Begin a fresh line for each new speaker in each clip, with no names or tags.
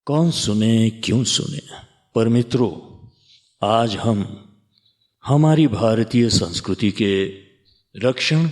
कौन सुने क्यों सुने, पर मित्रों आज हम हमारी भारतीय संस्कृति के रक्षण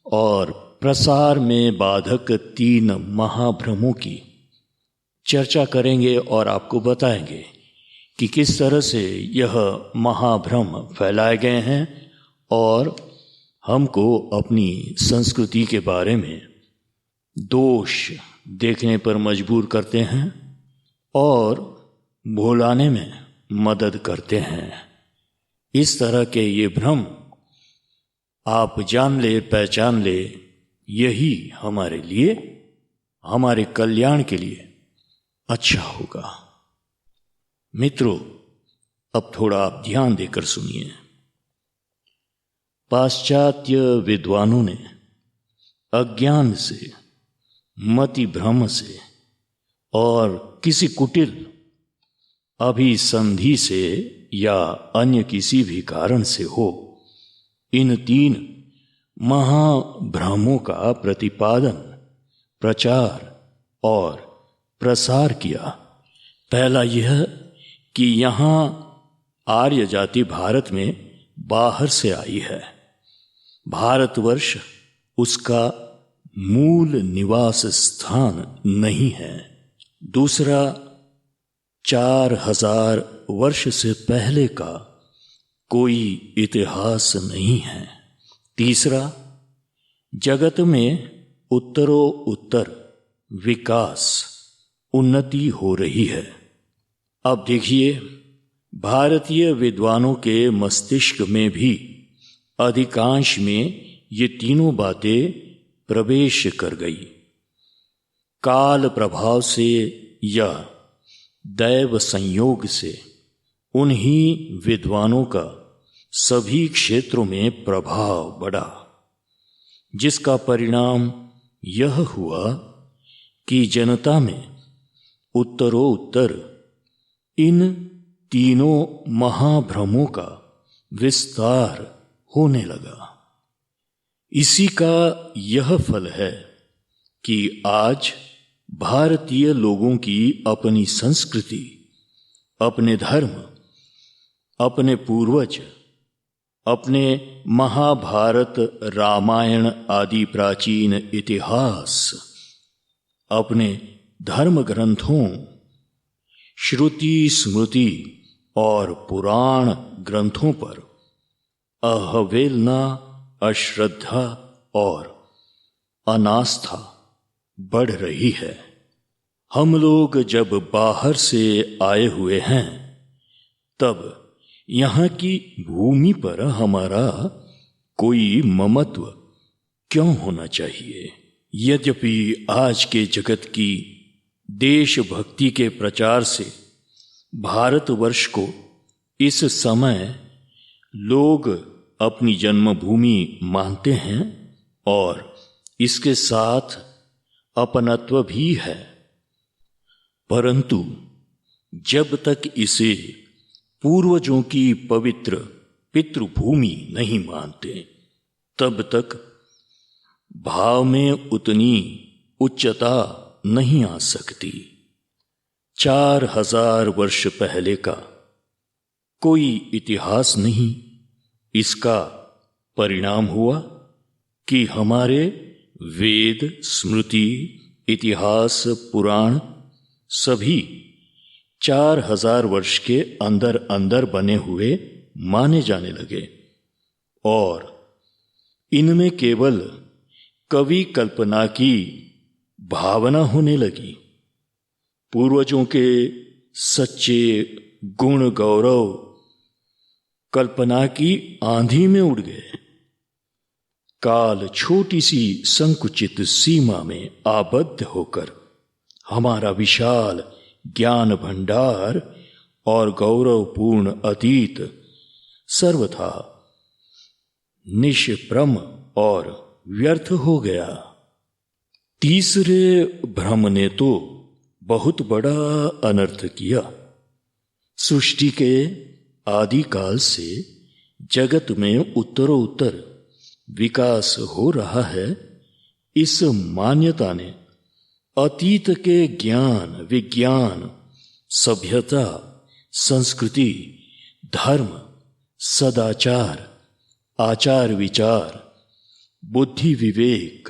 और प्रसार में बाधक 3 महाभ्रमों की चर्चा करेंगे और आपको बताएंगे कि किस तरह से यह महाभ्रम फैलाए गए हैं और हमको अपनी संस्कृति के बारे में दोष देखने पर मजबूर करते हैं और भुलाने में मदद करते हैं। इस तरह के ये भ्रम आप जान ले पहचान ले, यही हमारे लिए, हमारे कल्याण के लिए अच्छा होगा। मित्रों, अब थोड़ा आप ध्यान देकर सुनिए। पाश्चात्य विद्वानों ने अज्ञान से, मति भ्रम से और किसी कुटिल अभिसंधि से या अन्य किसी भी कारण से हो, इन 3 महाभ्रमों का प्रतिपादन, प्रचार और प्रसार किया। पहला यह कि यहाँ आर्य जाति भारत में बाहर से आई है, भारतवर्ष उसका मूल निवास स्थान नहीं है। दूसरा, 4000 वर्ष से पहले का कोई इतिहास नहीं है। तीसरा, जगत में उत्तरोत्तर विकास, उन्नति हो रही है। अब देखिए, भारतीय विद्वानों के मस्तिष्क में भी अधिकांश में ये तीनों बातें प्रवेश कर गई। काल प्रभाव से या दैव संयोग से उन्हीं विद्वानों का सभी क्षेत्रों में प्रभाव बढ़ा, जिसका परिणाम यह हुआ कि जनता में उत्तरोत्तर इन तीनों महाभ्रमों का विस्तार होने लगा। इसी का यह फल है कि आज भारतीय लोगों की अपनी संस्कृति, अपने धर्म, अपने पूर्वज, अपने महाभारत, रामायण आदि प्राचीन इतिहास, अपने धर्म ग्रंथों, श्रुति स्मृति और पुराण ग्रंथों पर अवहेलना, अश्रद्धा और अनास्था बढ़ रही है। हम लोग जब बाहर से आए हुए हैं, तब यहाँ की भूमि पर हमारा कोई ममत्व क्यों होना चाहिए? यद्यपि आज के जगत की देशभक्ति के प्रचार से भारतवर्ष को इस समय लोग अपनी जन्मभूमि मानते हैं और इसके साथ अपनत्व भी है, परंतु जब तक इसे पूर्वजों की पवित्र पितृभूमि नहीं मानते, तब तक भाव में उतनी उच्चता नहीं आ सकती। 4000 वर्ष पहले का कोई इतिहास नहीं। इसका परिणाम हुआ कि हमारे वेद, स्मृति, इतिहास, पुराण सभी 4000 वर्ष के अंदर अंदर बने हुए माने जाने लगे और इनमें केवल कवि कल्पना की भावना होने लगी। पूर्वजों के सच्चे गुण गौरव कल्पना की आंधी में उड़ गए। काल छोटी सी संकुचित सीमा में आबद्ध होकर हमारा विशाल ज्ञान भंडार और गौरवपूर्ण अतीत सर्वथा निष्प्रम और व्यर्थ हो गया। तीसरे भ्रम ने तो बहुत बड़ा अनर्थ किया। सृष्टि के आदिकाल से जगत में उत्तरोत्तर विकास हो रहा है, इस मान्यता ने अतीत के ज्ञान, विज्ञान सभ्यता, संस्कृति, धर्म, सदाचार, आचार विचार, बुद्धि विवेक,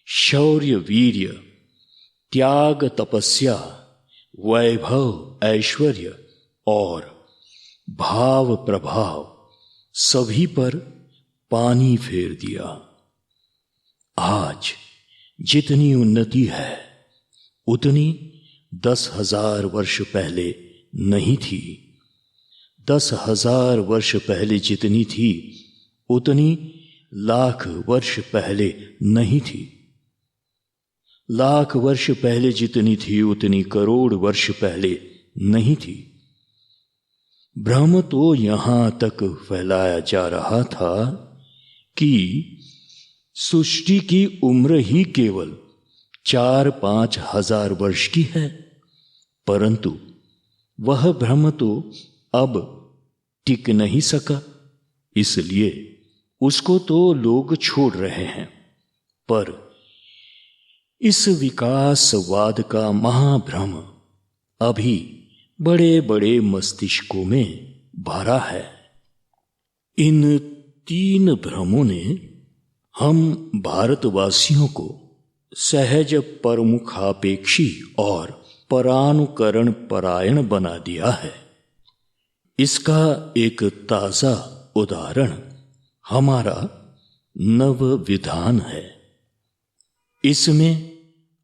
शौर्य वीर्य, त्याग तपस्या, वैभव ऐश्वर्य और भाव प्रभाव सभी पर पानी फेर दिया। आज जितनी उन्नति है उतनी 10,000 वर्ष पहले नहीं थी। 10,000 वर्ष पहले जितनी थी उतनी लाख वर्ष पहले नहीं थी। लाख वर्ष पहले जितनी थी उतनी करोड़ वर्ष पहले नहीं थी। भ्रम तो यहां तक फैलाया जा रहा था कि सृष्टि की उम्र ही केवल 4-5 हजार वर्ष की है, परंतु वह भ्रम तो अब टिक नहीं सका, इसलिए उसको तो लोग छोड़ रहे हैं। पर इस विकासवाद का महाभ्रम अभी बड़े बड़े मस्तिष्कों में भरा है। इन 3 भ्रमों ने हम भारतवासियों को सहज परमुखापेक्षी और परानुकरण परायण बना दिया है। इसका एक ताजा उदाहरण हमारा नव विधान है। इसमें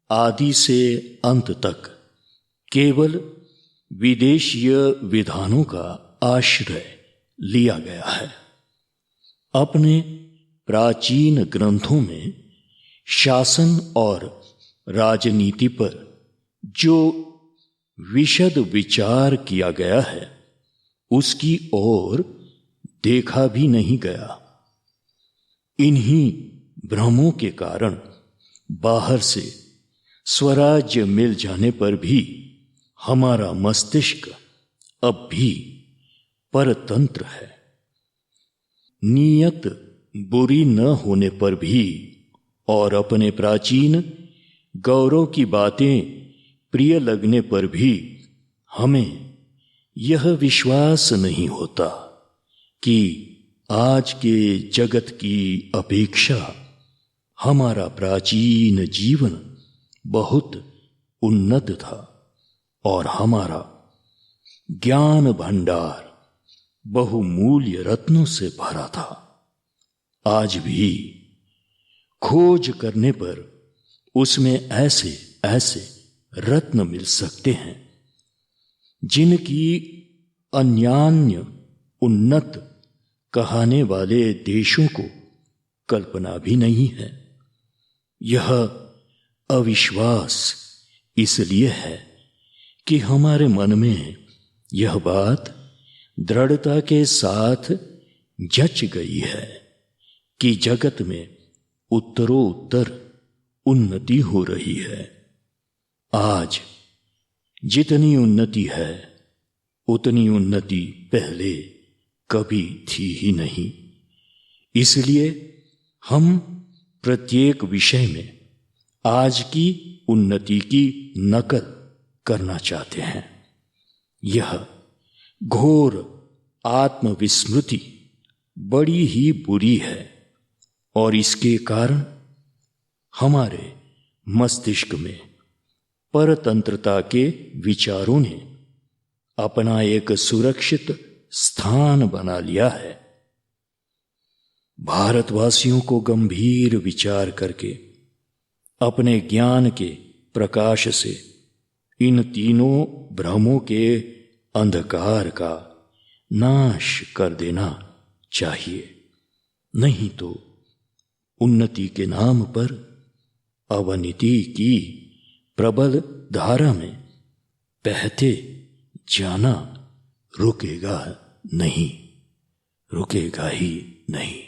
आदि से अंत तक केवल विदेशीय विधानों का आश्रय लिया गया है। अपने प्राचीन ग्रंथों में शासन और राजनीति पर जो विशद विचार किया गया है उसकी ओर देखा भी नहीं गया। इन्हीं भ्रमों के कारण बाहर से स्वराज्य मिल जाने पर भी हमारा मस्तिष्क अब भी परतंत्र है। नीयत बुरी न होने पर भी और अपने प्राचीन गौरव की बातें प्रिय लगने पर भी हमें यह विश्वास नहीं होता कि आज के जगत की अपेक्षा हमारा प्राचीन जीवन बहुत उन्नत था और हमारा ज्ञान भंडार बहुमूल्य रत्नों से भरा था। आज भी खोज करने पर उसमें ऐसे ऐसे रत्न मिल सकते हैं जिनकी अन्यान्य उन्नत कहाने वाले देशों को कल्पना भी नहीं है। यह अविश्वास इसलिए है कि हमारे मन में यह बात दृढ़ता के साथ जच गई है कि जगत में उत्तरोत्तर उन्नति हो रही है। आज जितनी उन्नति है उतनी उन्नति पहले कभी थी ही नहीं। इसलिए हम प्रत्येक विषय में आज की उन्नति की नकल करना चाहते हैं। यह घोर आत्मविस्मृति बड़ी ही बुरी है और इसके कारण हमारे मस्तिष्क में परतंत्रता के विचारों ने अपना एक सुरक्षित स्थान बना लिया है। भारतवासियों को गंभीर विचार करके अपने ज्ञान के प्रकाश से इन तीनों भ्रमों के अंधकार का नाश कर देना चाहिए, नहीं तो उन्नति के नाम पर अवनति की प्रबल धारा में बहते जाना रुकेगा ही नहीं।